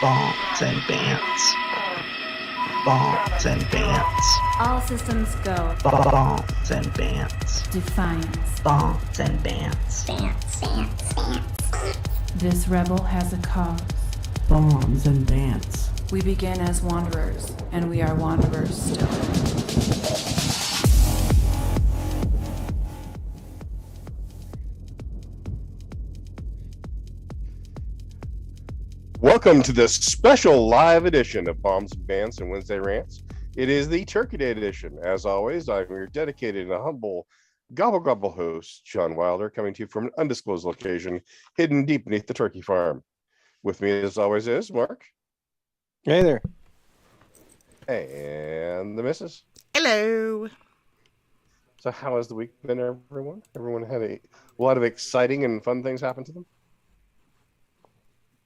Bants and Bants. Bants and Bants. All systems go. Bants and Bants. Defiance. Bants and Bants. This rebel has a cause. Bants and Bants. We begin as wanderers, and we are wanderers still. Welcome to this special live edition of Bombs and Bants and Wednesday Rants. It is the Turkey Day edition. As always, I'm your dedicated and humble gobble host, John Wilder, coming to you from an undisclosed location hidden deep beneath the turkey farm. With me, as always, is Mark. Hey there. And the missus. Hello. So how has the week been, everyone? Everyone had a lot of exciting and fun things happen to them?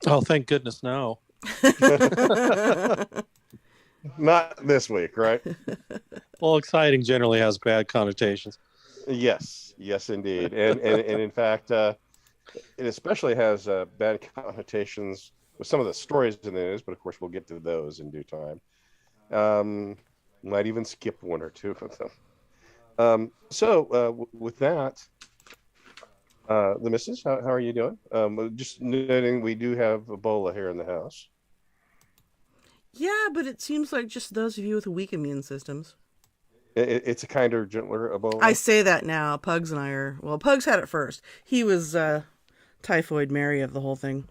Oh, thank goodness no. Not this week, right? Well, exciting generally has bad connotations. Yes, indeed. And in fact, it especially has bad connotations with some of the stories in the news, but of course we'll get to those in due time. Might even skip one or two of them. With that, the missus, how are you doing? Just noting we do have Ebola here in the house. Yeah, but it seems like just those of you with weak immune systems. It's a kinder, gentler Ebola. I say that now. Pugs and I are... Well, Pugs had it first. He was typhoid Mary of the whole thing.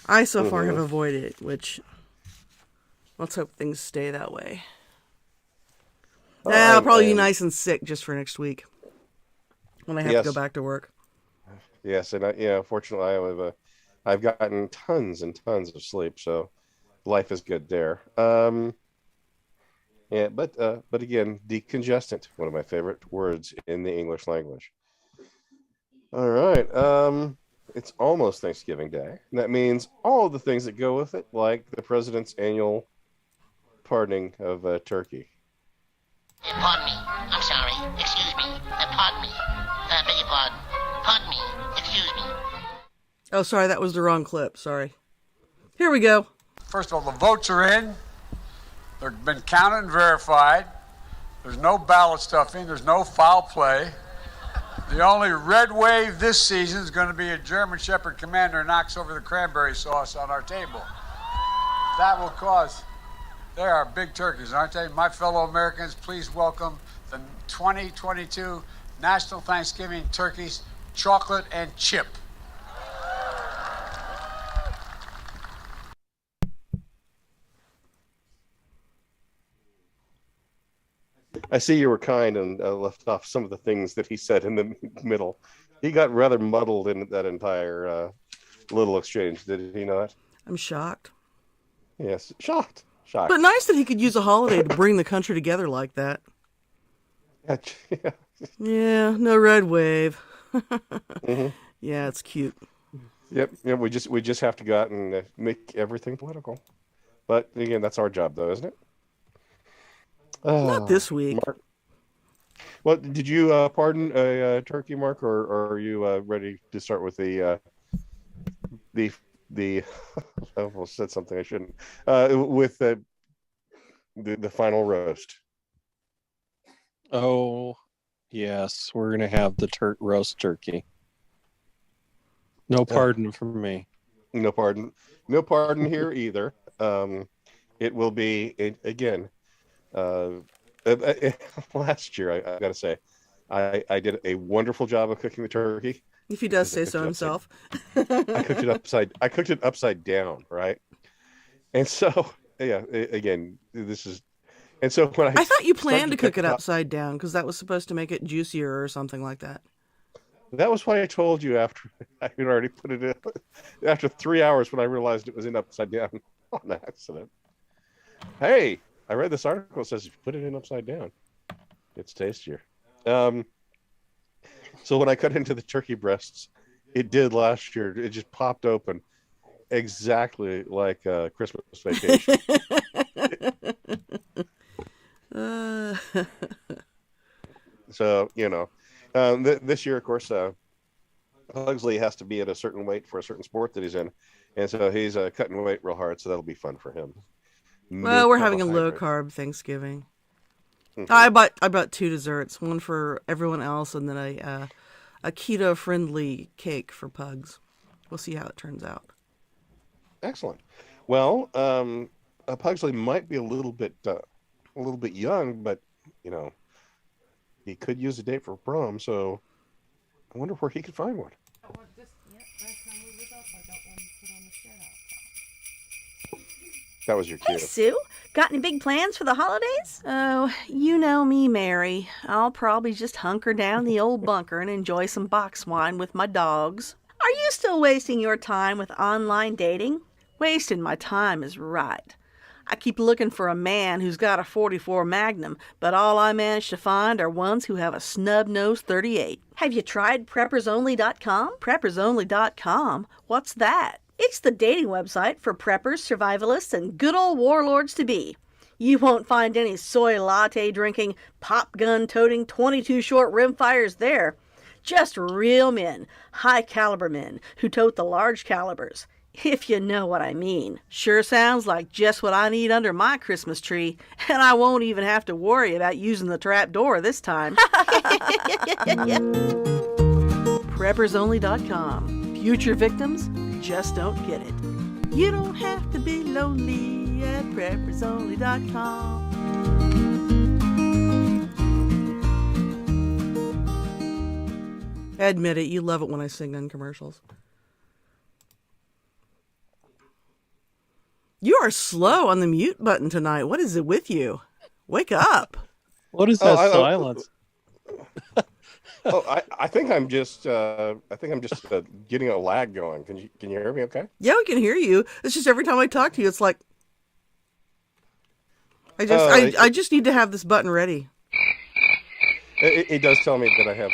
I so far have avoided it, which... Let's hope things stay that way. I'll probably be nice and sick just for next week when I have to go back to work. Yes, and fortunately, I've gotten tons and tons of sleep, so life is good there. But again, decongestant, one of my favorite words in the English language. All right, it's almost Thanksgiving Day, and that means all the things that go with it, like the president's annual pardoning of turkey. Pardon me. I'm sorry. Excuse me. Pardon me. Beg your pardon. Pardon me. Excuse me. Oh, sorry, that was the wrong clip. Sorry. Here we go. First of all, the votes are in. They've been counted and verified. There's no ballot stuffing. There's no foul play. The only red wave this season is going to be a German Shepherd commander knocks over the cranberry sauce on our table. That will cause... They are big turkeys, aren't they? My fellow Americans, please welcome the 2022 National Thanksgiving Turkeys, chocolate and chip. I see you were kind and left off some of the things that he said in the middle. He got rather muddled in that entire little exchange, did he not? I'm shocked. Yes, shocked. But nice that he could use a holiday to bring the country together like that. Yeah, no red wave. Yeah, it's cute. Yep. Yeah, we just have to go out and make everything political. But again, that's our job, though, isn't it? Not this week. Mark. Well, did you pardon a turkey, Mark, or are you ready to start with the I almost said something I shouldn't. With the final roast. Oh, yes, we're gonna have the roast turkey. No pardon from me. No pardon here either. It will be again. Last year, I gotta say, I did a wonderful job of cooking the turkey. If he does say so himself. I cooked it upside down, right? And so, yeah, again, this is, and so when I thought you planned to cook it upside down because that was supposed to make it juicier or something like that. That was why I told you after I had already put it in, after 3 hours when I realized it was in upside down on accident. Hey, I read this article that says if you put it in upside down, it's tastier. So when I cut into the turkey breasts, it did last year. It just popped open exactly like a Christmas Vacation. So, this year, of course, Pugsley has to be at a certain weight for a certain sport that he's in. and so he's cutting weight real hard, so that'll be fun for him. Well, we're having a low Carbohydrate. carb Thanksgiving. Mhm. I bought 2 desserts, one for everyone else, and then a keto friendly cake for Pugs. We'll see how it turns out. Excellent. Well, Pugsley might be a little bit young, but you know, he could use a date for prom. So I wonder where he could find one. That was your cue. Hey, Sue. Got any big plans for the holidays? Oh, you know me, Mary. I'll probably just hunker down the old bunker and enjoy some box wine with my dogs. Are you still wasting your time with online dating? Wasting my time is right. I keep looking for a man who's got a 44 Magnum, but all I manage to find are ones who have a snub-nosed 38. Have you tried preppersonly.com? Preppersonly.com? What's that? It's the dating website for preppers, survivalists, and good old warlords to be. You won't find any soy latte drinking, pop gun toting, 22 short rimfires there. Just real men, high caliber men who tote the large calibers, if you know what I mean. Sure sounds like just what I need under my Christmas tree, and I won't even have to worry about using the trap door this time. Preppersonly.com. Future victims just don't get it. You don't have to be lonely at preppersonly.com. Admit it, you love it when I sing on commercials. You are slow on the mute button tonight. What is it with you? Wake up. What is that silence? I think I'm just getting a lag going. Can you hear me? Okay. Yeah, we can hear you. It's just every time I talk to you, it's like I just need to have this button ready. It does tell me that I have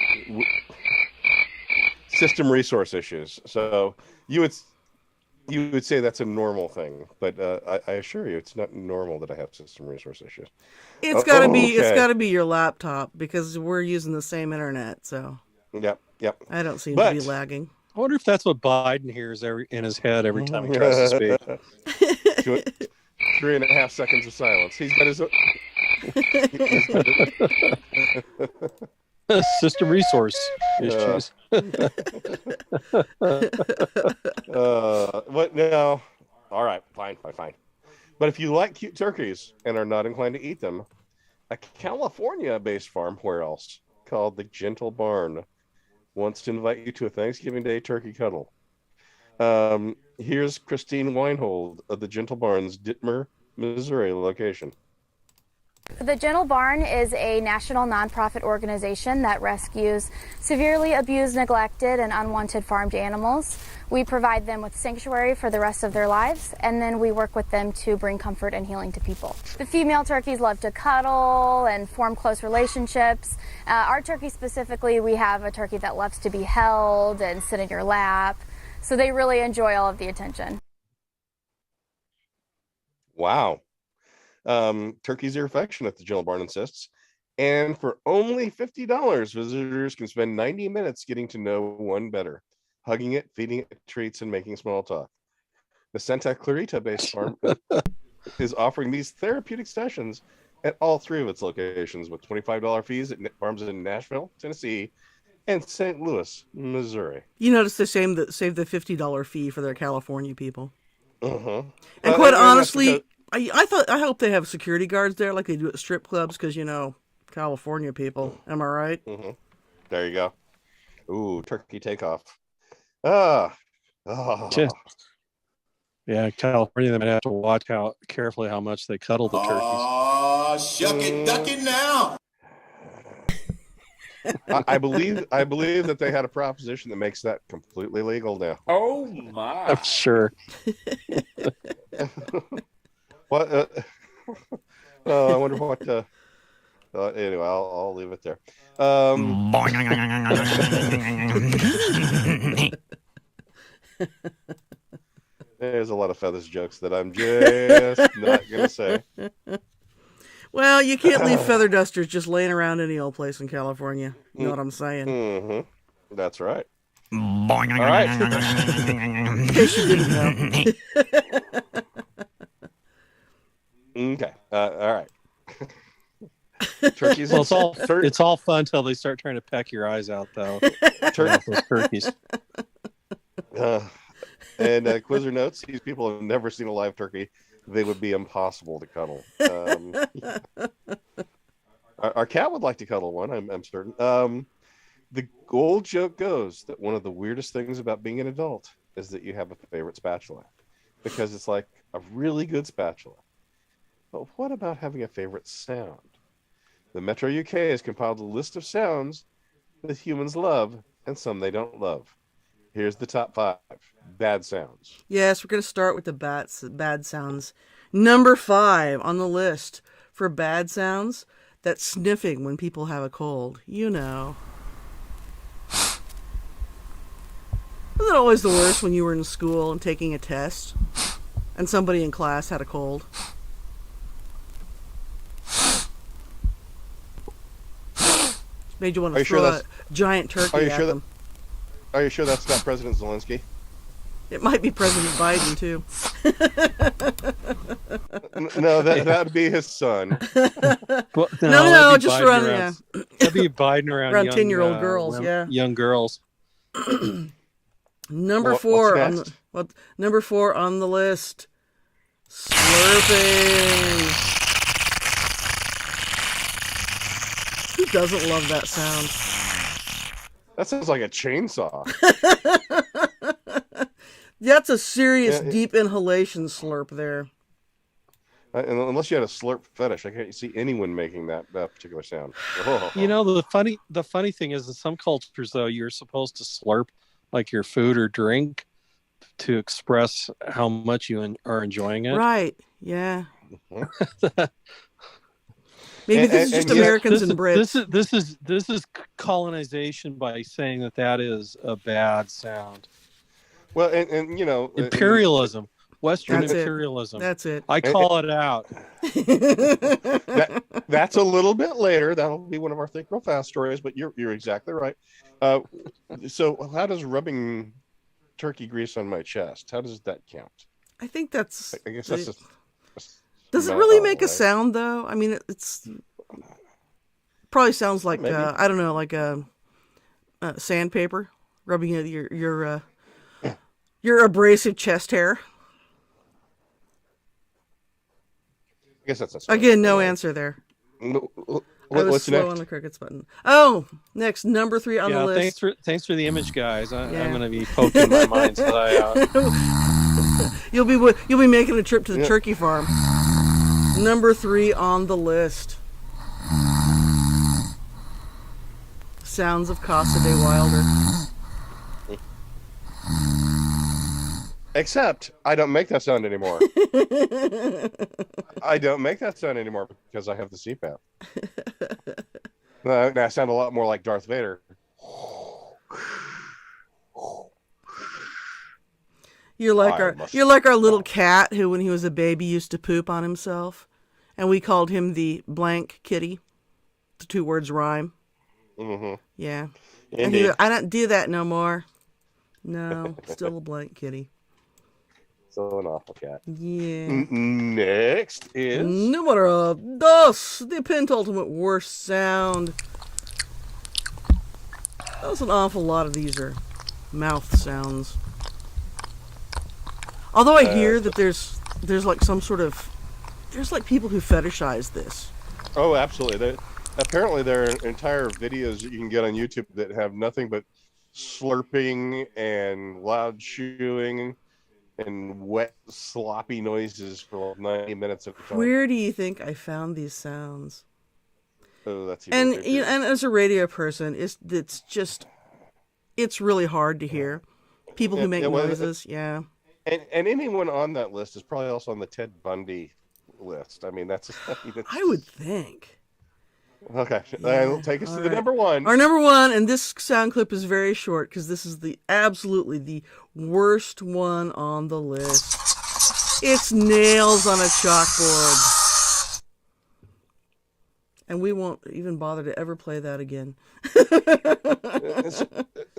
system resource issues. So you would say that's a normal thing, but I assure you, it's not normal that I have system resource issues. It's gotta be. Okay. It's gotta be your laptop because we're using the same internet. So Yep. I don't seem to be lagging. I wonder if that's what Biden hears in his head every time he tries to speak. 3.5 seconds of silence. He's got his own... System resource issues. What now? All right, fine. But if you like cute turkeys and are not inclined to eat them, a California-based farm, where else, called the Gentle Barn, wants to invite you to a Thanksgiving Day turkey cuddle. Here's Christine Weinhold of the Gentle Barn's Dittmer, Missouri location. The Gentle Barn is a national nonprofit organization that rescues severely abused, neglected, and unwanted farmed animals. We provide them with sanctuary for the rest of their lives, and then we work with them to bring comfort and healing to people. The female turkeys love to cuddle and form close relationships. Our turkey specifically, we have a turkey that loves to be held and sit in your lap, so they really enjoy all of the attention. Wow. Turkeys are affectionate, the Gentle Barn insists. And for only $50, visitors can spend 90 minutes getting to know one better, hugging it, feeding it treats, and making small talk. The Santa Clarita-based farm is offering these therapeutic sessions at all 3 of its locations with $25 fees at farms in Nashville, Tennessee, and St. Louis, Missouri. You notice they saved the $50 fee for their California people. Uh-huh. And quite honestly, I hope they have security guards there like they do at strip clubs because, California people. Am I right? Mm-hmm. There you go. Ooh, turkey takeoff. Oh. Yeah, California, they might have to watch carefully how much they cuddle the turkeys. Oh, shuck it, duck it now. I believe that they had a proposition that makes that completely legal now. Oh my! I'm sure. What? I wonder what. Anyway, I'll leave it there. There's a lot of feathers jokes that I'm just not gonna say. Well, you can't leave feather dusters just laying around any old place in California. You know what I'm saying? Mm-hmm. That's right. right. In case you didn't know. Okay. All right. Turkeys. Well, it's all fun till they start trying to peck your eyes out, though. Those turkeys. And Quizzer notes: these people have never seen a live turkey. They would be impossible to cuddle. Our cat would like to cuddle one. I'm certain. The old joke goes that one of the weirdest things about being an adult is that you have a favorite spatula, because it's like a really good spatula. But what about having a favorite sound? The Metro UK has compiled a list of sounds that humans love and some they don't love. Here's the top 5 bad sounds. Yes, we're going to start with the bad sounds. Number 5 on the list for bad sounds, that's sniffing when people have a cold. You know. Wasn't it always the worst when you were in school and taking a test and somebody in class had a cold? Made you want to throw a giant turkey at them. Are you sure that's not President Zelensky? It might be President Biden, too. No, that'd be his son. Well, no, just Biden around, that'd be Biden around 10-year-old girls, yeah. Young girls. Number 4 on the list. Slurping. Who doesn't love that sound? That sounds like a chainsaw. That's a serious deep inhalation slurp there. And unless you had a slurp fetish, I can't see anyone making that particular sound. Oh. You know, the funny thing is, in some cultures, though, you're supposed to slurp like your food or drink to express how much you are enjoying it. Right. Yeah. Maybe this is just Americans and Brits. This is colonization by saying that is a bad sound. Well, and you know, imperialism, Western imperialism. That's it. I call it out. That's a little bit later. That'll be one of our Think Real Fast stories. But you're exactly right. So, how does rubbing turkey grease on my chest? How does that count? I think that's. I guess that's. Does it really make a sound though? I mean, it's probably sounds like I don't know, like a sandpaper rubbing your abrasive chest hair. I guess that's again no answer there. I was slow on the crickets button. Oh, next number 3 on the list. Thanks for the image, guys. I'm going to be poking my mind's eye out. You'll be making a trip to the turkey farm. Number 3 on the list. Sounds of Casa de Wilder. Except I don't make that sound anymore. I don't make that sound anymore because I have the CPAP. Now I sound a lot more like Darth Vader. You're like our little cat who, when he was a baby, used to poop on himself, and we called him the blank kitty. The 2 words rhyme. Mm-hmm. Yeah. And I don't do that no more. No, still a blank kitty. So an awful cat. Yeah. Next is Numero 2, the penultimate worst sound. That's an awful lot of these are mouth sounds. Although I hear that there's like some sort of there's like people who fetishize this. Oh, absolutely. Apparently there are entire videos that you can get on YouTube that have nothing but slurping and loud chewing and wet, sloppy noises for like 90 minutes at a time. Where do you think I found these sounds? Oh, that's even creepier. And as a radio person, it's really hard to hear people who make noises. Yeah. And anyone on that list is probably also on the Ted Bundy list. I mean, I would think. Okay, Yeah. Take us All to the right. number 1. Our number 1, and this sound clip is very short because this is absolutely the worst one on the list. It's nails on a chalkboard. And we won't even bother to ever play that again.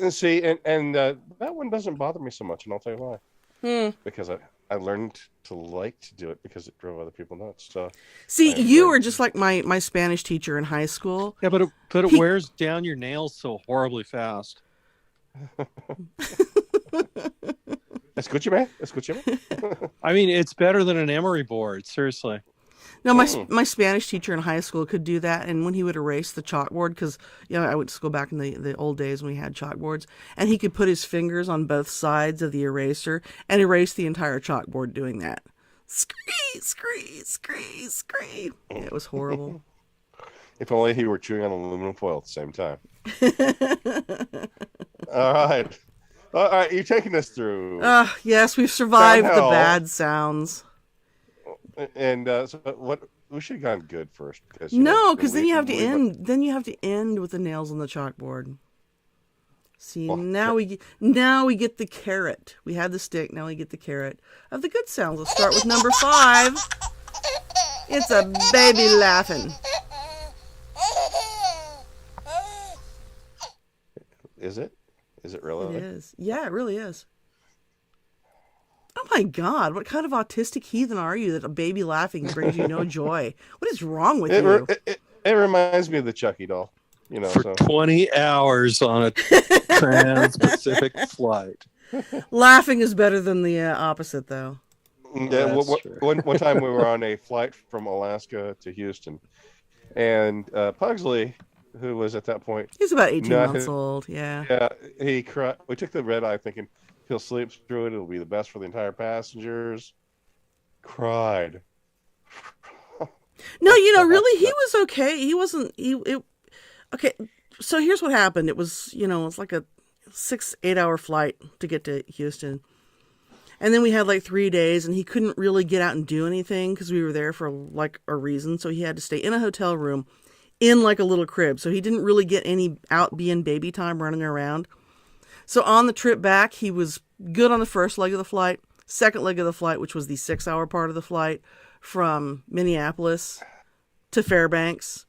See, and that one doesn't bother me so much, and I'll tell you why. Because I learned to like to do it because it drove other people nuts. So see, you were just like my Spanish teacher in high school. Yeah, but it wears down your nails so horribly fast. Escúchame. Mm. I mean, it's better than an emery board, seriously. No, my Spanish teacher in high school could do that, and when he would erase the chalkboard, because I went to school back in the old days when we had chalkboards, and he could put his fingers on both sides of the eraser and erase the entire chalkboard doing that. Scree. Yeah, it was horrible. If only he were chewing on aluminum foil at the same time. All right, you're taking us through. Yes, we've survived the bad sounds. And so what? We should have gone good first. Because then you have to end. Then you have to end with the nails on the chalkboard. See, now we get the carrot. We had the stick. Now we get the carrot of the good sounds. Let's start with number 5. It's a baby laughing. Is it? Is it really? It is. Yeah, it really is. Oh my God, what kind of autistic heathen are you that a baby laughing brings you no joy? What is wrong with you? It reminds me of the Chucky doll. For 20 hours on a trans-Pacific flight. Laughing is better than the opposite, though. Yeah, one time we were on a flight from Alaska to Houston, and Pugsley, who was at that point... He's about 18 months old, yeah. Yeah, he cried. We took the red eye thinking... He'll sleep through it. It'll be the best for the entire passengers. Cried. No, really, he was okay. He wasn't. Okay, so here's what happened. It was, it's like a 6-8 hour flight to get to Houston, and then we had like 3 days, and he couldn't really get out and do anything because we were there for like a reason. So he had to stay in a hotel room, in like a little crib. So he didn't really get any out being baby time running around. So on the trip back, he was good on the first leg of the flight. Second leg of the flight, which was the 6-hour part of the flight from Minneapolis to Fairbanks,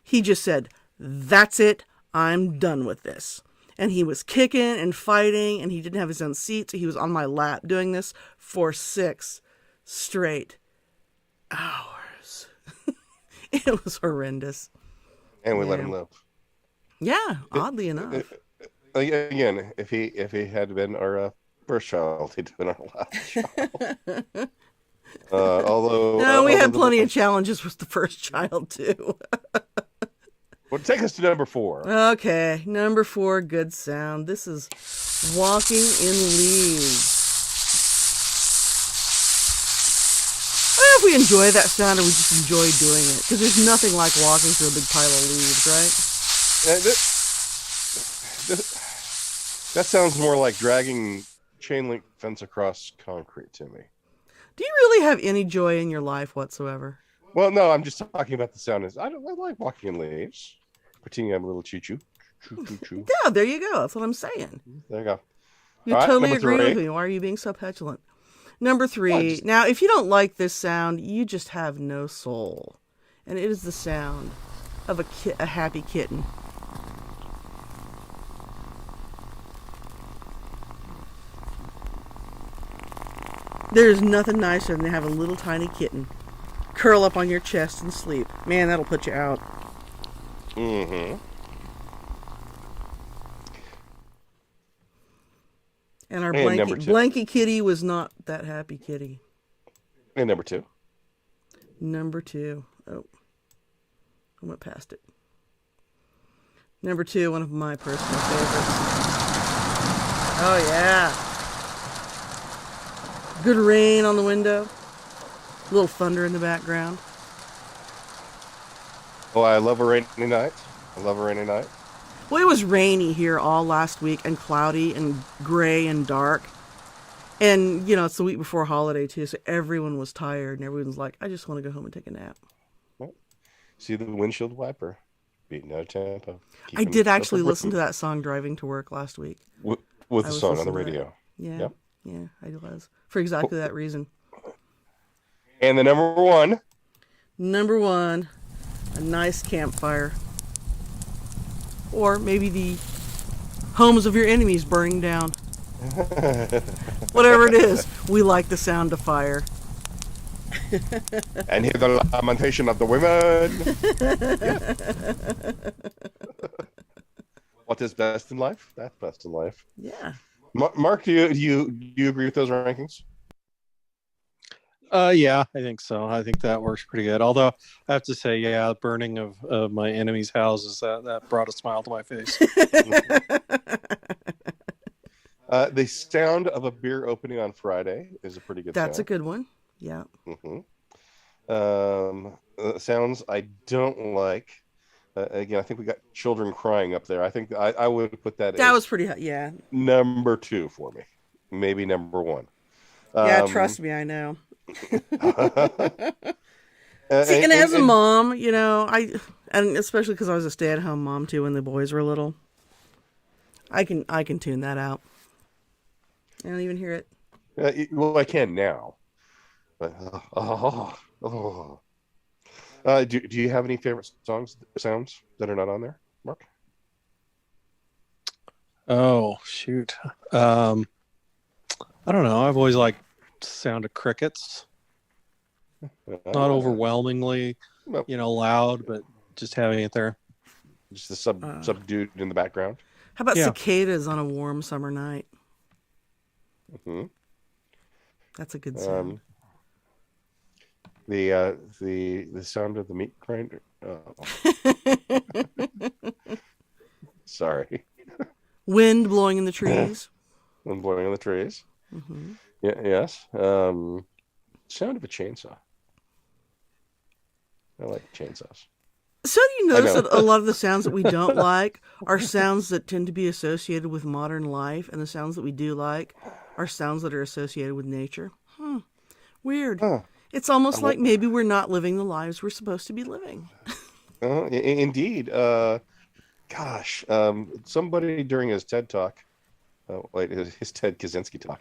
he just said, "That's it. I'm done with this." And he was kicking and fighting, and he didn't have his own seat, so he was on my lap doing this for 6 straight hours. It was horrendous. And we let him live. Yeah, oddly enough. Again, if he had been our first child, he'd been our last child. Although we had plenty of challenges with the first child too. Well, take us to number 4. Okay, number 4, good sound. This is walking in leaves. I don't know if we enjoy that sound or we just enjoy doing it, because there's nothing like walking through a big pile of leaves, right? That sounds more like dragging chain link fence across concrete to me. Do you really have any joy in your life whatsoever? Well, no, I'm just talking about the sound. I like walking in leaves. Pretending I'm a little choo-choo. Choo-choo-choo. Yeah, there you go. That's what I'm saying. There you go. You totally agree with me. Why are you being so petulant? Number 3. Now, if you don't like this sound, you just have no soul. And it is the sound of a happy kitten. There's nothing nicer than to have a little tiny kitten curl up on your chest and sleep. Man, that'll put you out. Mm-hmm. And our blankie kitty was not that happy kitty. And number 2. Number 2. Oh, I went past it. Number 2, one of my personal favorites. Oh, yeah. Good rain on the window. A little thunder in the background. Oh, I love a rainy night. Well, it was rainy here all last week and cloudy and gray and dark. And, it's the week before holiday, too, so everyone was tired and everyone's like, I just want to go home and take a nap. Well, see the windshield wiper beating out tempo. I did actually listen to that song driving to work last week. With the song on the radio. Yeah. Yep. Yeah, I was. For exactly that reason. And the number 1. Number 1. A nice campfire. Or maybe the homes of your enemies burning down. Whatever it is, we like the sound of fire. And hear the lamentation of the women. What is best in life? That's best in life. Yeah. Mark, do you agree with those rankings? Yeah, I think so. I think that works pretty good. Although I have to say, yeah, burning of my enemies' houses, that brought a smile to my face. The sound of a beer opening on Friday is a pretty good That's sound. a good one. Yeah. Sounds I don't like. Again, I think we got children crying up there. I think I would put that. That was pretty hot. Yeah. Number 2 for me, maybe number 1. Yeah, trust me, I know. See, and as a mom, you know, and especially because I was a stay-at-home mom too when the boys were little, I can tune that out. I don't even hear it. Well, I can now. But do you have any favorite sounds that are not on there, Mark? Oh shoot, I don't know. I've always liked the sound of crickets. Not overwhelmingly, loud, but just having it there. Just the subdued in the background. How about cicadas on a warm summer night? That's a good sound. The sound of the meat grinder. Oh. Sorry. Wind blowing in the trees. Wind blowing in the trees. Yeah. Yes. Sound of a chainsaw. I like chainsaws. So you notice that a lot of the sounds that we don't like are sounds that tend to be associated with modern life, and the sounds that we do like are sounds that are associated with nature. Weird. It's almost like maybe we're not living the lives we're supposed to be living. Indeed. Gosh, somebody during his TED talk, his Ted Kaczynski talk.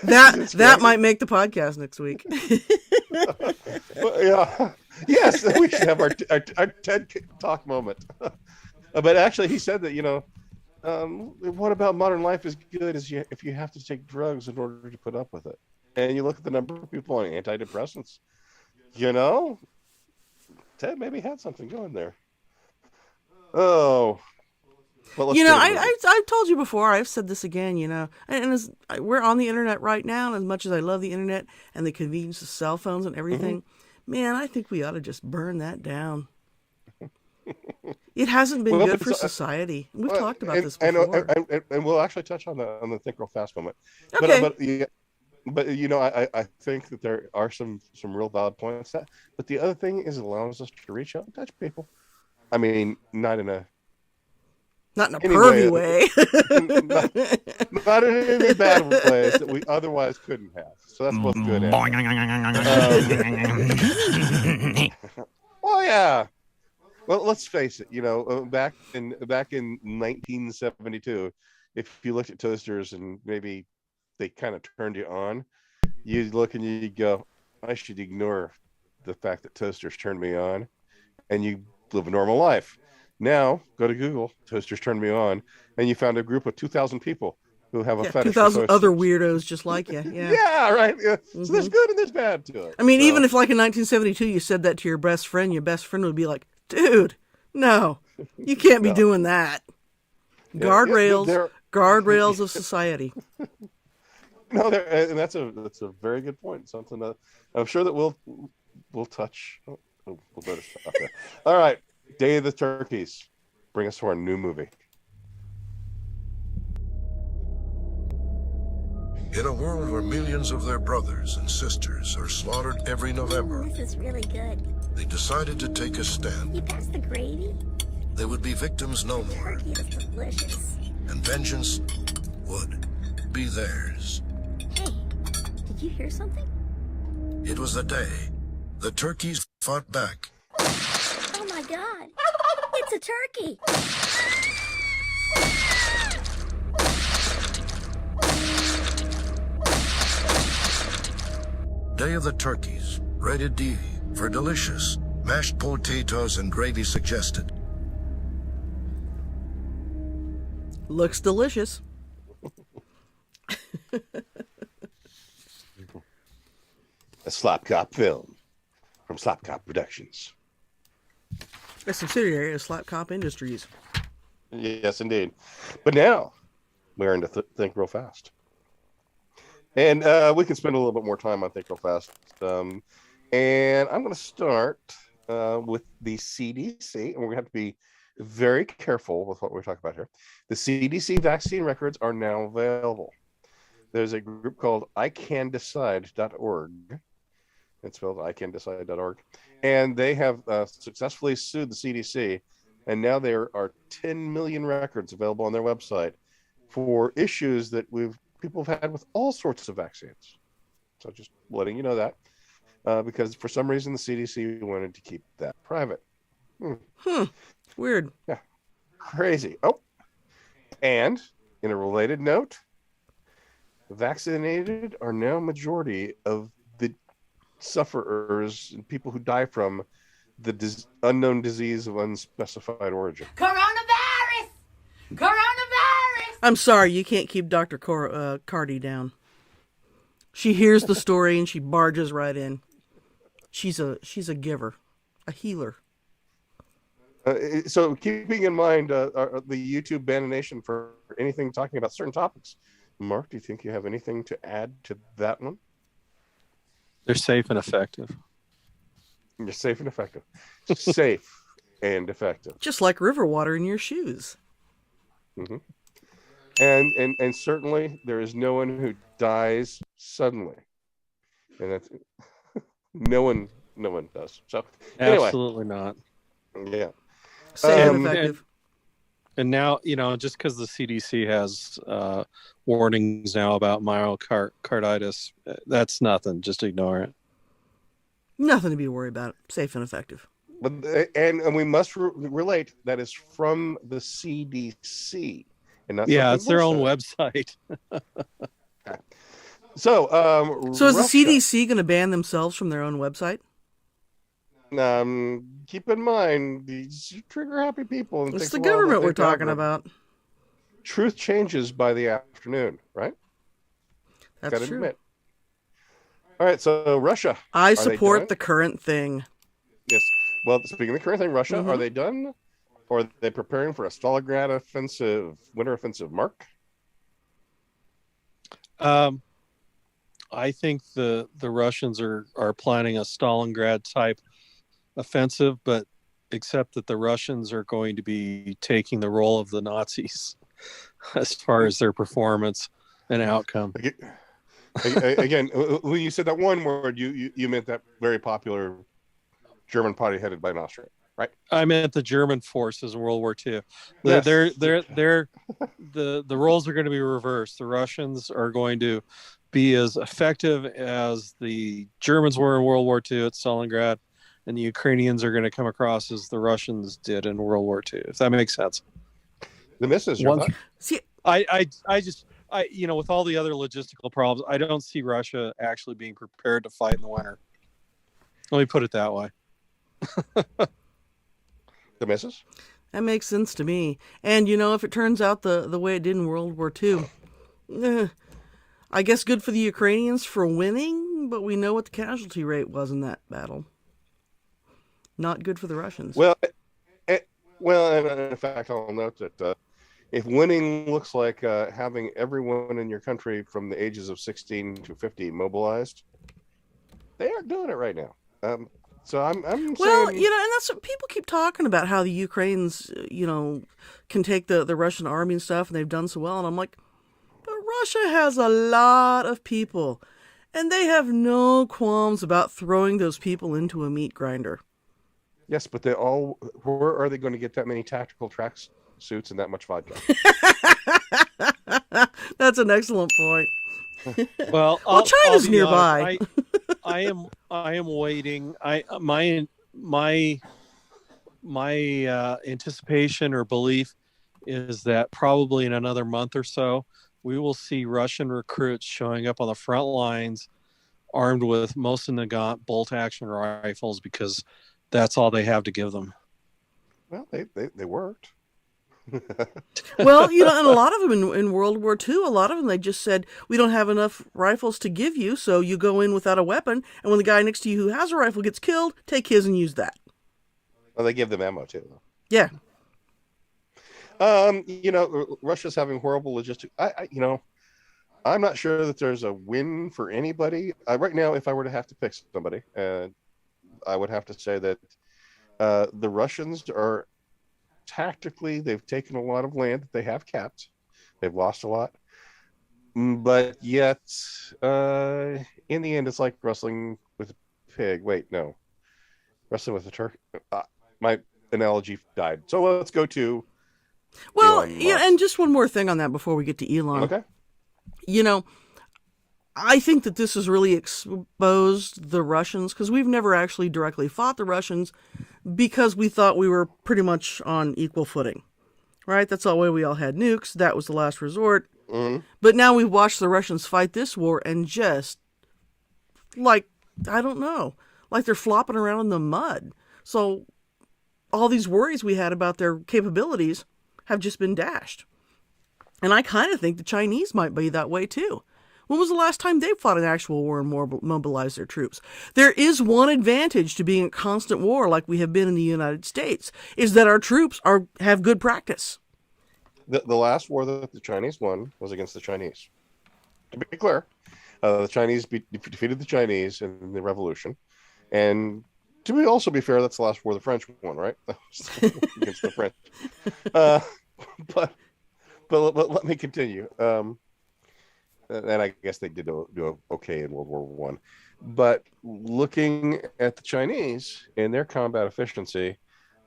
That might make the podcast next week. Yeah. Yes, we should have our TED talk moment. But actually, he said that what about modern life is good is if you have to take drugs in order to put up with it, and you look at the number of people on antidepressants. Ted maybe had something going there. Oh. Well, I've told you before, I've said this again, and we're on the internet right now, and as much as I love the internet and the convenience of cell phones and everything, man, I think we ought to just burn that down. It hasn't been good for society. We've talked about this before. And we'll actually touch on the think real fast moment. Okay. But I think that there are some real valid points. But the other thing is it allows us to reach out and touch people. I mean, not in a pervy way. not in any bad ways that we otherwise couldn't have. So that's both good. Well, yeah. Well, let's face it. Back in 1972, if you looked at toasters and maybe they kind of turned you on, you'd look and you'd go, I should ignore the fact that toasters turned me on, and you live a normal life. Now, go to Google, toasters turned me on, and you found a group of 2,000 people who have a fetish 2,000 other weirdos just like you. Yeah, yeah, right. Yeah. So there's good and there's bad to it. I mean, even if like in 1972 you said that to your best friend would be like, dude, no, you can't be doing that. Guardrails of society. No, and that's a very good point. Something that I'm sure that we'll touch. We'll better stop there. All right. Day of the Turkeys. Bring us to our new movie. In a world where millions of their brothers and sisters are slaughtered every November, This is really good. they decided to take a stand. You passed the gravy? They would be victims no more, Turkey is delicious. and vengeance would be theirs. Hey, did you hear something? It was the day the turkeys fought back. Oh my God! It's a turkey! Day of the Turkeys, Rated D for delicious. Mashed potatoes and gravy suggested. Looks delicious. A SlapCop Film from SlapCop Productions. A subsidiary of SlapCop Industries. Yes, indeed. But now we're into Think Real Fast. And we can spend a little bit more time on Think Real Fast. And I'm going to start with the CDC. And we're going to have to be very careful with what we're talking about here. The CDC vaccine records are now available. There's a group called ICanDecide.org. It's spelled ICanDecide.org. And they have successfully sued the CDC. And now there are 10 million records available on their website for issues that people have had with all sorts of vaccines. So just letting you know that. Because for some reason the CDC wanted to keep that private. Weird. Yeah. Crazy. Oh. And in a related note, vaccinated are now majority of the sufferers and people who die from the unknown disease of unspecified origin. Coronavirus! Coronavirus! I'm sorry, you can't keep Dr. Cardi down. She hears the story and she barges right in. She's a giver, a healer. So keeping in mind the YouTube bannination for anything talking about certain topics, Mark, do you think you have anything to add to that one? They're safe and effective. You're safe and effective. Safe and effective. Just like river water in your shoes. Mm-hmm. And certainly there is no one who dies suddenly. And that's no one does. So anyway. Absolutely not. Yeah. Safe and effective. And now, just because the CDC has warnings now about myocarditis, that's nothing. Just ignore it. Nothing to be worried about. Safe and effective. But and we must relate that is from the CDC, and not it's their own website. So is the CDC going to ban themselves from their own website? Keep in mind these trigger happy people. It's the government we're talking about. Truth changes by the afternoon, right? That's true. Admit. All right, so Russia. I support the current thing. Yes. Well, speaking of the current thing, Russia, are they done? Or are they preparing for a Stalingrad offensive, winter offensive, Mark? I think the Russians are planning a Stalingrad type offensive, but except that the Russians are going to be taking the role of the Nazis as far as their performance and outcome. Again, when you said that one word, you meant that very popular German party headed by an Austrian, right? I meant the German forces in World War II. Yes. The roles are going to be reversed. The Russians are going to be as effective as the Germans were in World War II at Stalingrad, and the Ukrainians are going to come across as the Russians did in World War II. If that makes sense. The missus, your thought? See, I with all the other logistical problems, I don't see Russia actually being prepared to fight in the winter. Let me put it that way. The missus? That makes sense to me. And if it turns out the way it did in World War II, I guess good for the Ukrainians for winning, but we know what the casualty rate was in that battle. Not good for the Russians. Well, in fact, I'll note that if winning looks like having everyone in your country from the ages of 16 to 50 mobilized, they aren't doing it right now. So I'm well, saying... and that's what people keep talking about, how the Ukrainians, can take the Russian army and stuff, and they've done so well. And I'm like, but Russia has a lot of people, and they have no qualms about throwing those people into a meat grinder. Yes, but where are they going to get that many tactical track suits and that much vodka? That's an excellent point. Well, China's nearby. I am waiting. My anticipation or belief is that probably in another month or so, we will see Russian recruits showing up on the front lines armed with Mosin Nagant bolt action rifles because that's all they have to give them. Well, they worked. Well, you know, and a lot of them in World War II, a lot of them, they just said, we don't have enough rifles to give you, so you go in without a weapon, and when the guy next to you who has a rifle gets killed, take his and use that. Well, they give them ammo too. Yeah. You know, Russia's having horrible logistics. I'm not sure that there's a win for anybody. Right now, if I were to have to pick somebody, I would have to say that the Russians are tactically, they've taken a lot of land that they have kept. They've lost a lot. But yet, in the end, it's like wrestling with a pig. Wait, no. Wrestling with a turkey. My analogy died. So let's go to Well, yeah, and just one more thing on that before we get to Elon. Okay. You know, I think that this has really exposed the Russians, because we've never actually directly fought the Russians because we thought we were pretty much on equal footing, right? That's the way we all had nukes. That was the last resort. Mm-hmm. But now we've watched the Russians fight this war and just, like, I don't know, like they're flopping around in the mud. So all these worries we had about their capabilities have just been dashed. And I kind of think the Chinese might be that way too. When was the last time they fought an actual war and mobilized their troops? There is one advantage to being at constant war like we have been in the United States, is that our troops have good practice. The last war that the Chinese won was against the Chinese. To be clear, the Chinese defeated the Chinese in the revolution. And to also be fair, that's the last war the French won, right? Against the French. But let me continue. And I guess they did do okay in World War One. But looking at the Chinese and their combat efficiency,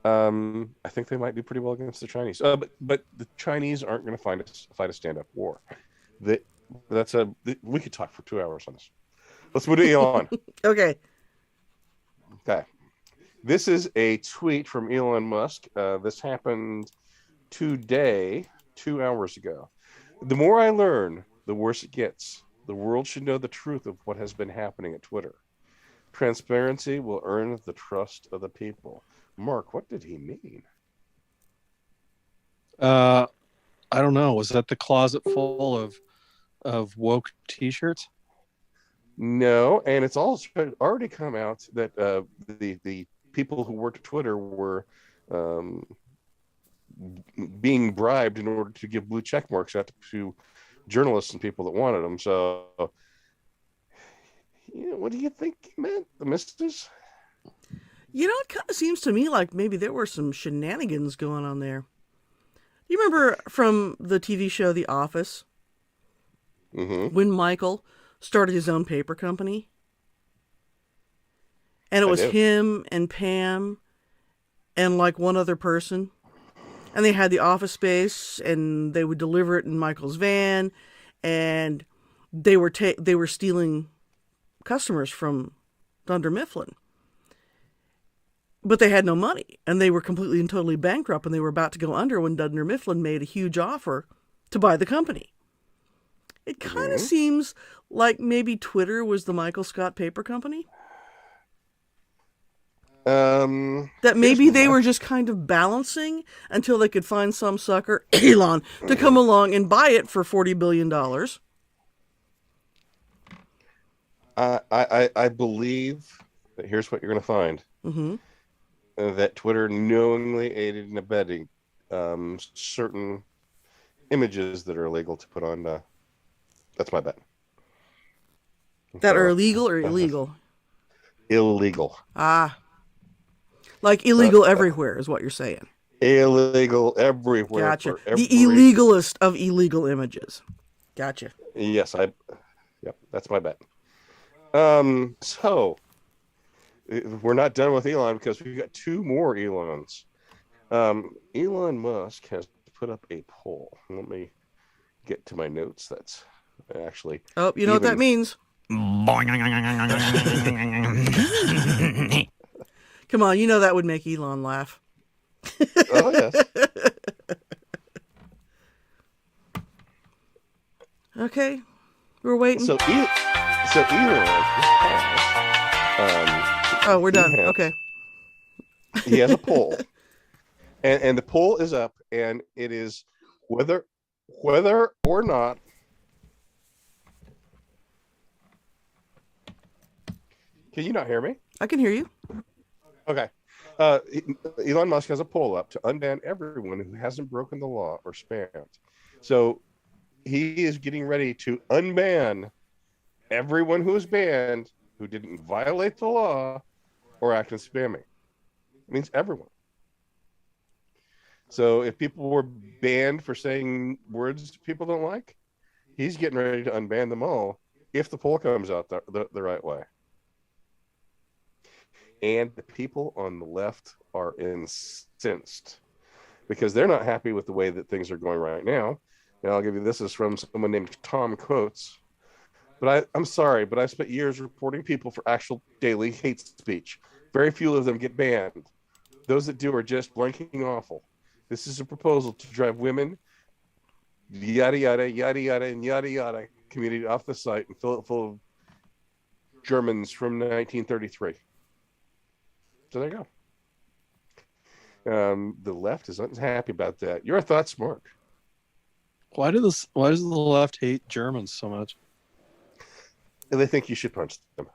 I think they might do pretty well against the Chinese. But the Chinese aren't going to fight a stand-up war. We could talk for 2 hours on this. Let's move to Elon. Okay. This is a tweet from Elon Musk. This happened today, 2 hours ago. The more I learn, the worse it gets. The world should know the truth of what has been happening at Twitter. Transparency will earn the trust of the people. Mark, what did he mean? I don't know. Was that the closet full of woke T-shirts? No, and it's also already come out that the people who worked at Twitter were being bribed in order to give blue check marks out to journalists and people that wanted them. So, what do you think he meant, the missus? You know, it kind of seems to me like maybe there were some shenanigans going on there. You remember from the TV show The Office, when Michael started his own paper company? And it was him and Pam and like one other person. And they had the office space, and they would deliver it in Michael's van, and they were stealing customers from Dunder Mifflin. But they had no money, and they were completely and totally bankrupt, and they were about to go under when Dunder Mifflin made a huge offer to buy the company. It kind of seems like maybe Twitter was the Michael Scott Paper Company. That maybe they were just kind of balancing until they could find some sucker, Elon, to come along and buy it for $40 billion. I believe that here's what you're going to find. That Twitter knowingly aided and abetting certain images that are illegal to put on. That's my bet. That are illegal or illegal? Illegal. Like illegal everywhere is what you're saying. Illegal everywhere. Gotcha. The illegalist of illegal images. Gotcha. Yes, yep, that's my bet. So we're not done with Elon because we've got two more Elons. Elon Musk has put up a poll. Let me get to my notes. That's actually. Oh, you know what that means? Come on, you know that would make Elon laugh. Oh, yes. Okay, we're waiting. So So Elon has, Oh, we're done. has- Okay. he has a poll, and the poll is up, and it is whether or not can you not hear me? I can hear you. Okay. Elon Musk has a poll up to unban everyone who hasn't broken the law or spammed. So he is getting ready to unban everyone who is banned who didn't violate the law or act in spamming. It means everyone. So if people were banned for saying words people don't like, he's getting ready to unban them all if the poll comes out the right way. And the people on the left are incensed because they're not happy with the way that things are going right now. And I'll give you this is from someone named Tom Coates. But I'm sorry, but I spent years reporting people for actual daily hate speech. Very few of them get banned. Those that do are just blanking awful. This is a proposal to drive women, yada, yada, yada, yada, and yada, yada community off the site and fill it full of Germans from 1933. So there you go. The left is unhappy about that. Your thoughts, Mark? Why does the left hate Germans so much? They think you should punch them.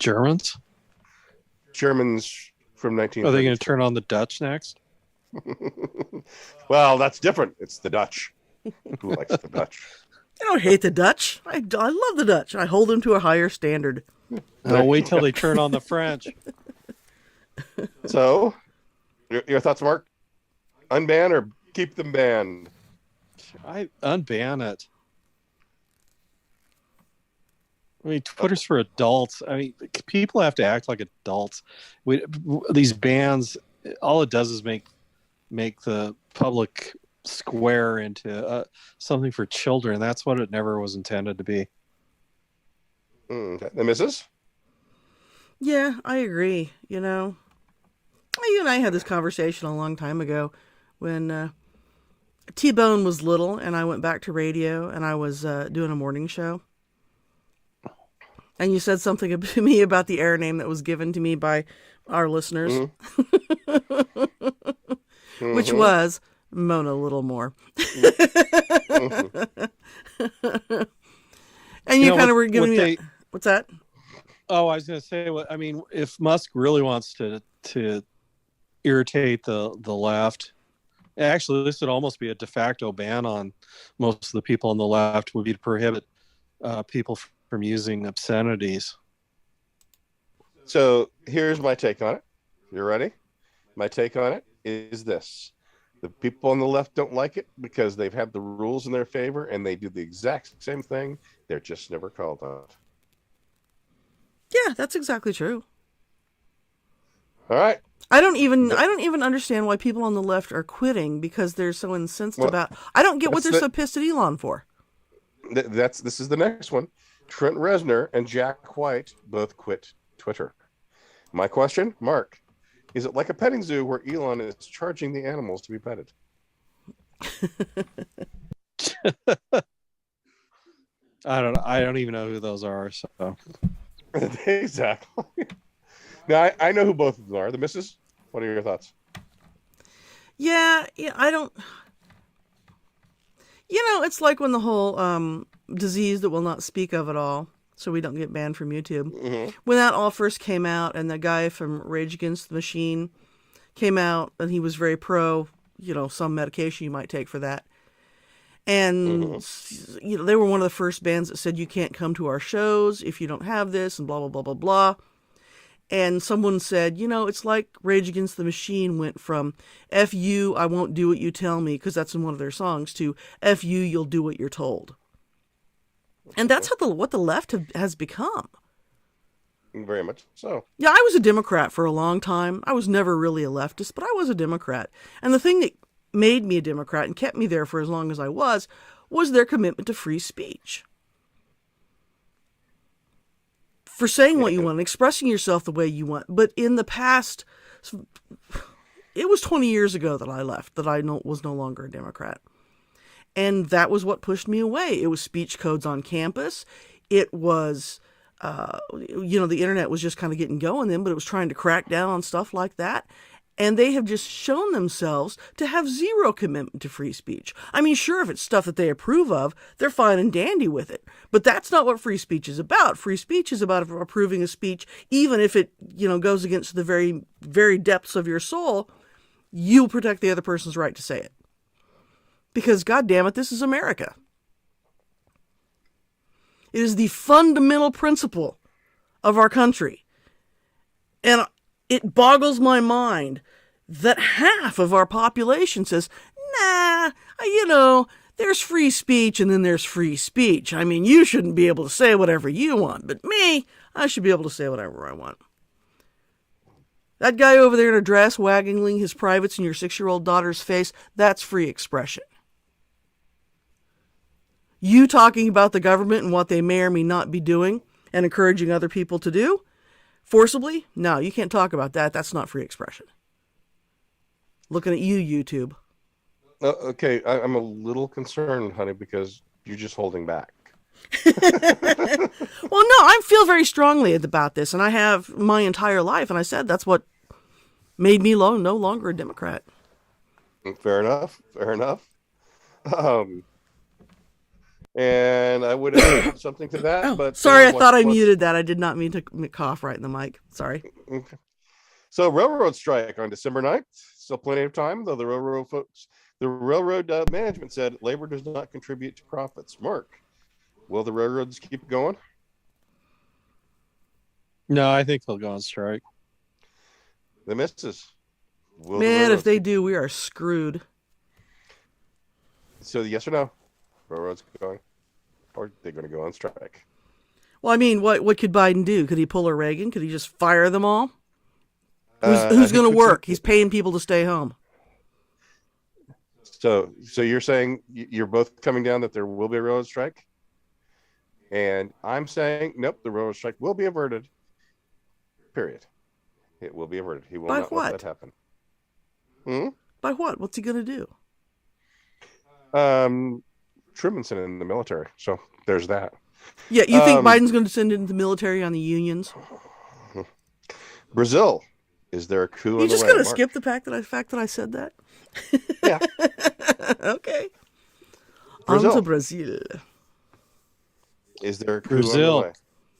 Germans? Germans from 1933. Are they going to turn on the Dutch next? Well, that's different. It's the Dutch. Who likes the Dutch? I don't hate the Dutch. I love the Dutch. I hold them to a higher standard. I'll wait till they turn on the French. So, your thoughts, Mark? Unban or keep them banned? I unban it. I mean, Twitter's for adults. I mean, people have to act like adults. These bans, all it does is make the public square into something for children. That's what it never was intended to be. Okay. The missus? Yeah, I agree. You know, you and I had this conversation a long time ago when T-Bone was little and I went back to radio and I was doing a morning show. And you said something to me about the air name that was given to me by our listeners, which was Mona Littlemore. And you kind of were giving me what's that? Oh, I was going to say, I mean, if Musk really wants to irritate the left, actually, this would almost be a de facto ban on most of the people on the left, would be to prohibit people from using obscenities. So here's my take on it. You ready? My take on it is this. The people on the left don't like it because they've had the rules in their favor and they do the exact same thing. They're just never called on. Yeah, that's exactly true. All right. I don't even understand why people on the left are quitting because they're so incensed about. I don't get what they're so pissed at Elon for. This is the next one. Trent Reznor and Jack White both quit Twitter. My question, Mark, is it like a petting zoo where Elon is charging the animals to be petted? I don't even know who those are. So exactly. Now I know who both of them are. The missus. What are your thoughts? Yeah, I don't. You know, it's like when the whole disease that will not speak of at all, so we don't get banned from YouTube. Mm-hmm. When that all first came out, and the guy from Rage Against the Machine came out, and he was very pro, some medication you might take for that. And, they were one of the first bands that said, you can't come to our shows if you don't have this, and blah, blah, blah, blah, blah. And someone said, it's like Rage Against the Machine went from F you, I won't do what you tell me, because that's in one of their songs, to F you, you'll do what you're told. And that's what the left has become. Very much so. Yeah, I was a Democrat for a long time. I was never really a leftist, but I was a Democrat. And the thing that made me a Democrat and kept me there for as long as I was their commitment to free speech. For saying what you want, expressing yourself the way you want. But in the past, it was 20 years ago that I left, that I was no longer a Democrat. And that was what pushed me away. It was speech codes on campus. it was, the internet was just kind of getting going then, but it was trying to crack down on stuff like that. And they have just shown themselves to have zero commitment to free speech. I mean, sure, if it's stuff that they approve of, they're fine and dandy with it. But that's not what free speech is about. Free speech is about approving a speech, even if it, goes against the very, very depths of your soul. You'll protect the other person's right to say it. Because, God damn it, this is America. It is the fundamental principle of our country. And it boggles my mind that half of our population says, nah, there's free speech and then there's free speech. I mean, you shouldn't be able to say whatever you want, but me, I should be able to say whatever I want. That guy over there in a dress waggling his privates in your 6-year-old daughter's face, that's free expression. You talking about the government and what they may or may not be doing and encouraging other people to do forcibly? No, you can't talk about that. That's not free expression. Looking at you, YouTube. Okay, I'm a little concerned, honey, because you're just holding back. Well, no, I feel very strongly about this, and I have my entire life, and I said that's what made me no longer a Democrat. Fair enough. And I would add something to that, but sorry, I thought I muted that. I did not mean to cough right in the mic. Sorry. Okay. So railroad strike on December 9th. Still plenty of time, though the railroad management said labor does not contribute to profits. Mark, will the railroads keep going? No, I think they'll go on strike. The missus. Man, if they do, we are screwed. So yes or no? Railroads going, or they're going to go on strike? Well, I mean, what could Biden do? Could he pull a Reagan? Could he just fire them all? Who's going to work? He's paying people to stay home. So you're saying you're both coming down that there will be a railroad strike, and I'm saying nope, the railroad strike will be averted. Period. It will be averted. He will not let that happen. By what? What's he going to do? Truman's in the military, so there's that. Yeah, you think Biden's going to send in the military on the unions? Brazil, is there a coup? You're just going to skip the fact that I said that? Yeah. Okay. Brazil. On to Brazil. Is there a coup? Brazil. On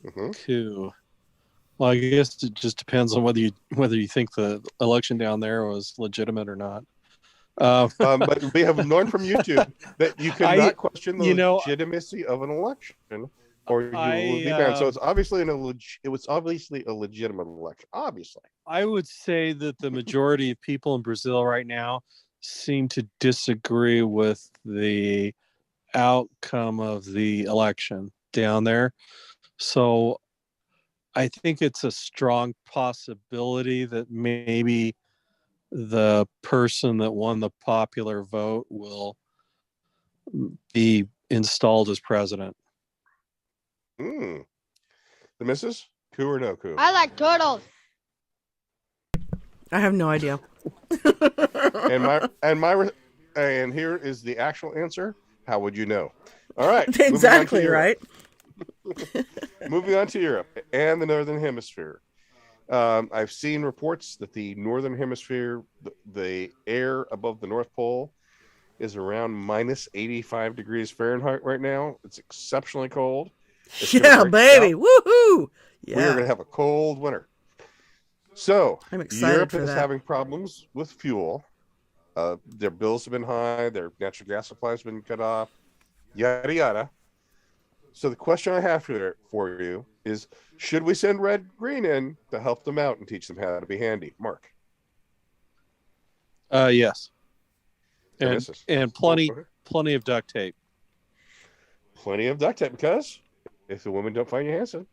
the way? Coup. Well, I guess it just depends on whether you think the election down there was legitimate or not. But we have learned from YouTube that you cannot question the legitimacy of an election, or you will be banned. So it's obviously it was obviously a legitimate election. Obviously, I would say that the majority of people in Brazil right now seem to disagree with the outcome of the election down there. So I think it's a strong possibility that maybe the person that won the popular vote will be installed as president. The missus? Coup or no coup? I like turtles. I have no idea. and here is the actual answer. How would you know? All right. Exactly right. Moving on to Europe and the Northern Hemisphere. I've seen reports that the Northern Hemisphere, the air above the North Pole is around minus 85 degrees Fahrenheit right now. It's exceptionally cold. Yeah, baby. Woohoo! Yeah. We're going to have a cold winter. So, I'm excited Europe for is that. having problems with fuel. Their bills have been high. Their natural gas supply has been cut off. Yada, yada. So the question I have for you is, should we send Red Green in to help them out and teach them how to be handy? Mark? Yes. And plenty of duct tape. Plenty of duct tape, because if the women don't find you handsome,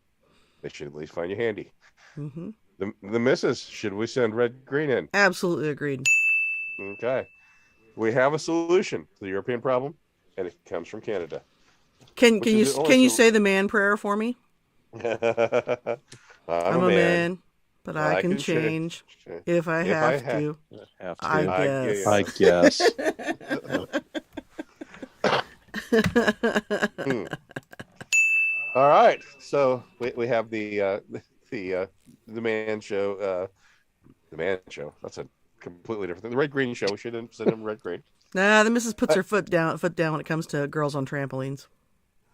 they should at least find you handy. Mm-hmm. The missus, should we send Red Green in? Absolutely agreed. Okay. We have a solution to the European problem, and it comes from Canada. Can you say the man prayer for me? I'm a man, but I can change if I have to. I guess. All right. So we have the man show. The man show. That's a completely different thing. The red green show. We should have said him red green. Nah, the missus puts her foot down when it comes to girls on trampolines.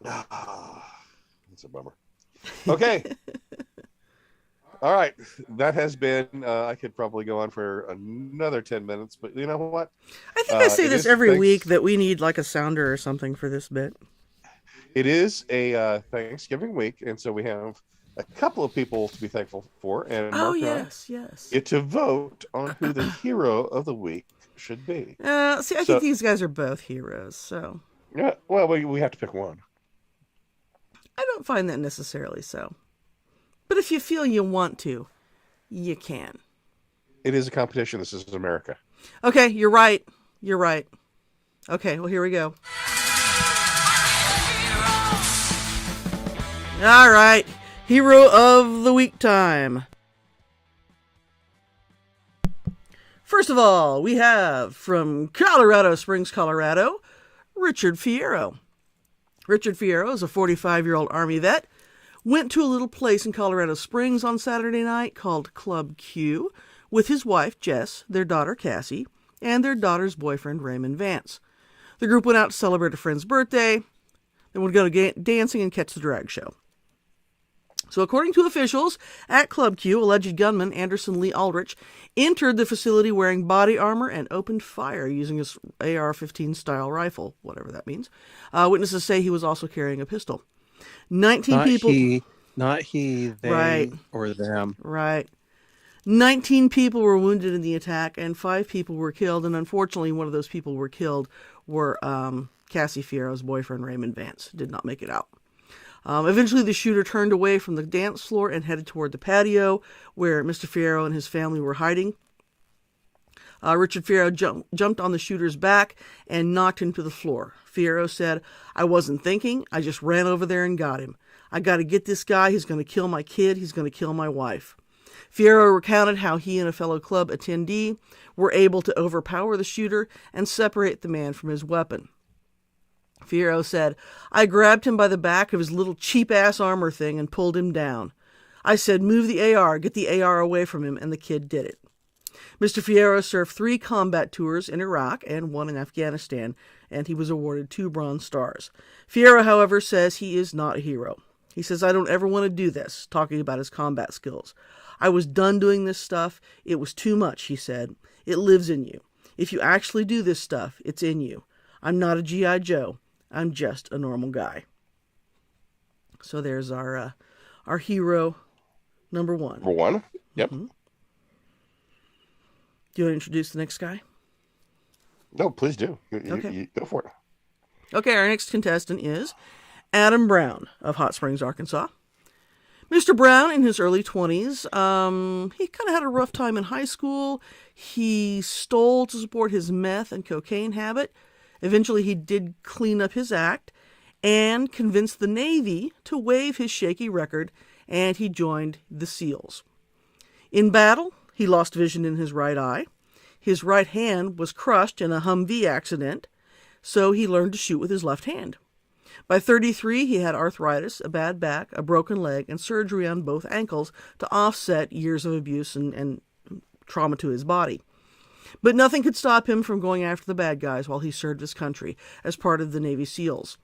That's a bummer. Okay. All right. That has been, I could probably go on for another 10 minutes, but you know what? I think I say this every week that we need like a sounder or something for this bit. It is a Thanksgiving week, and so we have a couple of people to be thankful for. And Mark yes. get to vote on who the hero of the week should be. I think these guys are both heroes, so. Yeah, well, we have to pick one. I don't find that necessarily so. But if you feel you want to, you can. It is a competition. This is America. Okay, you're right. You're right. Okay, well, here we go. All right. Hero of the week time. First of all, we have from Colorado Springs, Colorado, Richard Fierro. Richard Fierro is a 45-year-old Army vet. Went to a little place in Colorado Springs on Saturday night called Club Q with his wife, Jess, their daughter, Cassie, and their daughter's boyfriend, Raymond Vance. The group went out to celebrate a friend's birthday, then would go to dancing and catch the drag show. So according to officials at Club Q, alleged gunman Anderson Lee Aldrich entered the facility wearing body armor and opened fire using his AR-15 style rifle, whatever that means. Witnesses say he was also carrying a pistol. 19 people. Not he, they, right. or them. Right. 19 people were wounded in the attack and 5 people were killed. And unfortunately, one of those people were killed were Cassie Fierro's boyfriend, Raymond Vance. Did not make it out. Eventually, the shooter turned away from the dance floor and headed toward the patio where Mr. Fierro and his family were hiding. Richard Fierro jumped on the shooter's back and knocked him to the floor. Fierro said, "I wasn't thinking. I just ran over there and got him. I got to get this guy. He's going to kill my kid. He's going to kill my wife." Fierro recounted how he and a fellow club attendee were able to overpower the shooter and separate the man from his weapon. Fierro said, "I grabbed him by the back of his little cheap-ass armor thing and pulled him down. I said, 'Move the AR, get the AR away from him,' and the kid did it." Mr. Fierro served 3 combat tours in Iraq and 1 in Afghanistan, and he was awarded 2 Bronze Stars. Fierro, however, says he is not a hero. He says, "I don't ever want to do this," talking about his combat skills. "I was done doing this stuff. It was too much," he said. "It lives in you. If you actually do this stuff, it's in you. I'm not a G.I. Joe. I'm just a normal guy." So there's our hero number 1. Number 1? Yep. Mm-hmm. Do you want to introduce the next guy? No, please do. Okay. You go for it. Okay, our next contestant is Adam Brown of Hot Springs, Arkansas. Mr. Brown, in his early 20s, he kind of had a rough time in high school. He stole to support his meth and cocaine habit. Eventually, he did clean up his act and convinced the Navy to waive his shaky record, and he joined the SEALs. In battle, he lost vision in his right eye. His right hand was crushed in a Humvee accident, so he learned to shoot with his left hand. By 33, he had arthritis, a bad back, a broken leg, and surgery on both ankles to offset years of abuse and trauma to his body. But nothing could stop him from going after the bad guys while he served his country as part of the Navy SEALs.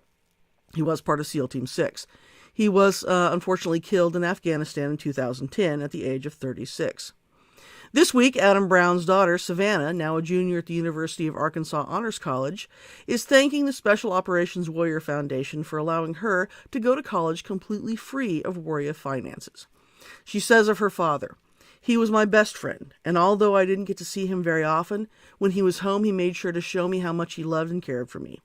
He was part of SEAL Team 6. He was unfortunately killed in Afghanistan in 2010 at the age of 36. This week, Adam Brown's daughter, Savannah, now a junior at the University of Arkansas Honors College, is thanking the Special Operations Warrior Foundation for allowing her to go to college completely free of warrior finances. She says of her father, "He was my best friend, and although I didn't get to see him very often, when he was home he made sure to show me how much he loved and cared for me.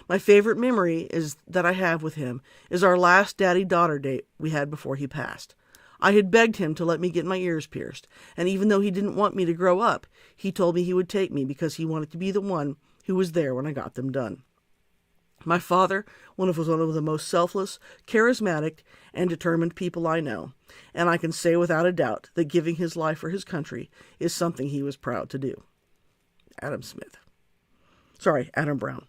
My favorite memory that I have with him is our last daddy-daughter date we had before he passed. I had begged him to let me get my ears pierced, and even though he didn't want me to grow up, he told me he would take me because he wanted to be the one who was there when I got them done. My father was one of the most selfless, charismatic, and determined people I know, and I can say without a doubt that giving his life for his country is something he was proud to do." Adam Brown.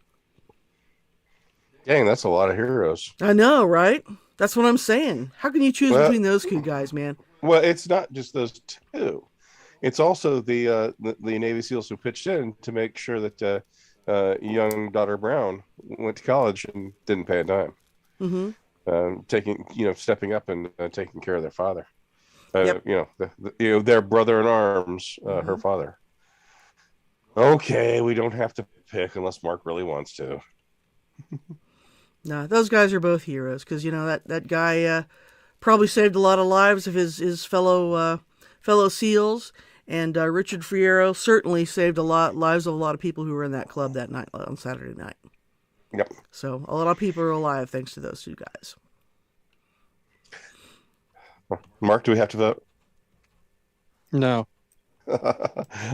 Dang, that's a lot of heroes. I know, right? That's what I'm saying. How can you choose between those two guys, man? Well, it's not just those two. It's also the Navy SEALs who pitched in to make sure that young daughter Brown went to college and didn't pay a dime. Mm-hmm. Stepping up and taking care of their father. Yep. Their brother in arms, her father. Okay, we don't have to pick unless Mark really wants to. No, those guys are both heroes because that guy probably saved a lot of lives of his fellow SEALs, and Richard Fierro certainly saved lives of a lot of people who were in that club that night on Saturday night. Yep. So a lot of people are alive thanks to those two guys. Mark, do we have to vote? No.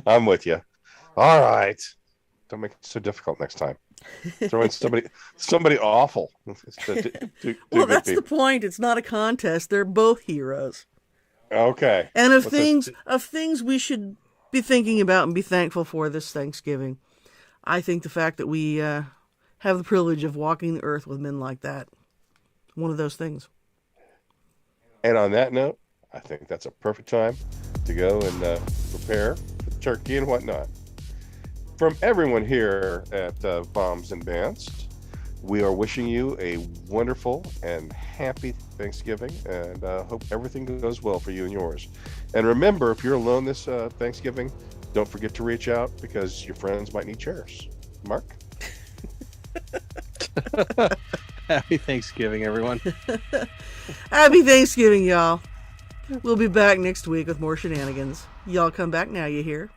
I'm with you. All right. Don't make it so difficult next time. Throw in somebody awful. Well, that's the point. It's not a contest. They're both heroes. Okay. And of things we should be thinking about and be thankful for this Thanksgiving, I think the fact that we have the privilege of walking the earth with men like that, one of those things. And on that note, I think that's a perfect time to go and prepare for the turkey and whatnot. From everyone here at Bombs and Bants, we are wishing you a wonderful and happy Thanksgiving, and hope everything goes well for you and yours. And remember, if you're alone this Thanksgiving, don't forget to reach out because your friends might need chairs. Mark? Happy Thanksgiving, everyone. Happy Thanksgiving, y'all. We'll be back next week with more shenanigans. Y'all come back now, you hear?